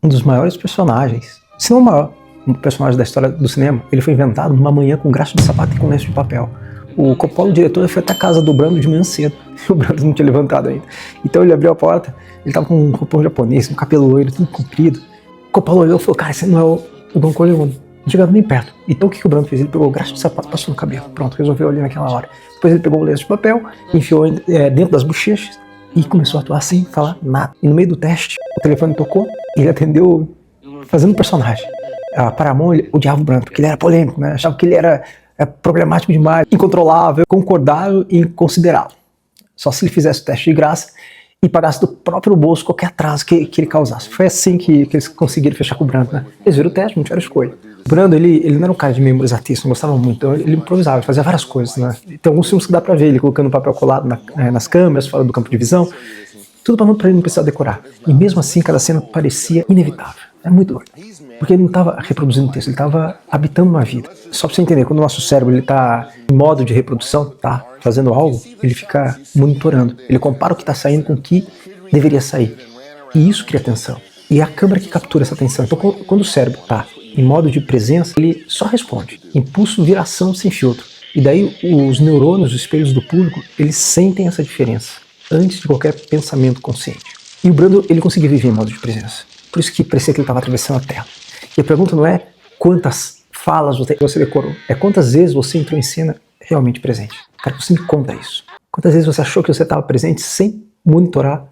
um dos maiores personagens, se não o maior, um personagem da história do cinema. Ele foi inventado numa manhã com graxa de sapato e com lenço de papel. O Coppola, o diretor, foi até a casa do Brando de manhã cedo. O Brando não tinha levantado ainda. Então ele abriu a porta, ele tava com um roupão japonês, um cabelo loiro, tudo comprido. O Coppola olhou e falou: cara, esse não é o Don Corleone. Não chegava nem perto. Então o que o Brando fez? Ele pegou graxa de sapato, passou no cabelo. Pronto, resolveu ali naquela hora. Depois ele pegou o lenço de papel, enfiou dentro das bochechas e começou a atuar sem falar nada. E no meio do teste, o telefone tocou e ele atendeu fazendo um personagem. A Paramount odiava o Brando, porque ele era polêmico, né? Achava que ele era problemático demais, incontrolável, concordaram em considerá-lo. Só se ele fizesse o teste de graça e pagasse do próprio bolso qualquer atraso que ele causasse. Foi assim que eles conseguiram fechar com o Brando, né? Eles viram o teste, não tiveram escolha. O Brando, ele não era um cara de membros artistas, não gostava muito, então ele improvisava, ele fazia várias coisas, né? Tem alguns filmes que dá pra ver ele colocando papel colado nas câmeras, fora do campo de visão, tudo pra ele não precisar decorar. E mesmo assim, cada cena parecia inevitável. É muito doido. Porque ele não estava reproduzindo o texto, ele estava habitando uma vida. Só pra você entender, quando o nosso cérebro está em modo de reprodução, tá fazendo algo, ele fica monitorando. Ele compara o que está saindo com o que deveria sair. E isso cria atenção. E é a câmera que captura essa atenção. Então, quando o cérebro está em modo de presença, ele só responde. Impulso, viração, sem filtro. E daí os neurônios, os espelhos do público, eles sentem essa diferença antes de qualquer pensamento consciente. E o Brando, ele conseguia viver em modo de presença. Por isso que parecia que ele estava atravessando a tela. E a pergunta não é quantas falas você decorou, é quantas vezes você entrou em cena realmente presente. Cara, você me conta isso. Quantas vezes você achou que você estava presente sem monitorar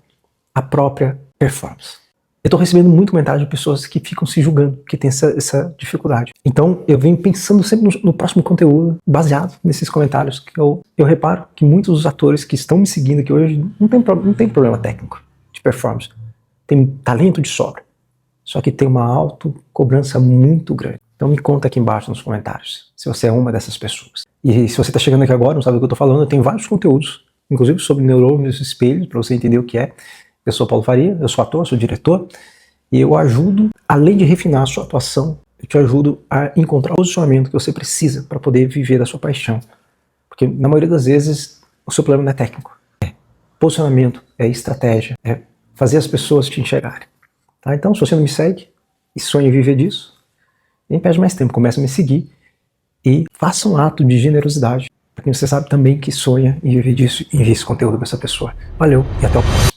a própria performance? Eu estou recebendo muito comentário de pessoas que ficam se julgando, que tem essa dificuldade. Então eu venho pensando sempre no próximo conteúdo baseado nesses comentários, que eu reparo que muitos dos atores que estão me seguindo aqui hoje não tem problema técnico de performance. Tem talento de sobra. Só que tem uma autocobrança muito grande. Então me conta aqui embaixo nos comentários se você é uma dessas pessoas. E se você está chegando aqui agora, não sabe o que eu estou falando, eu tenho vários conteúdos, inclusive sobre neurônios e espelhos, para você entender o que é. Eu sou Paulo Faria, eu sou ator, sou diretor, e eu ajudo, além de refinar a sua atuação, eu te ajudo a encontrar o posicionamento que você precisa para poder viver da sua paixão. Porque na maioria das vezes o seu problema não é técnico. É posicionamento, é estratégia, é fazer as pessoas te enxergarem. Tá? Então, se você não me segue e sonha em viver disso, nem perde mais tempo, comece a me seguir e faça um ato de generosidade, porque você sabe também que sonha em viver disso e envie esse conteúdo para essa pessoa. Valeu e até o próximo.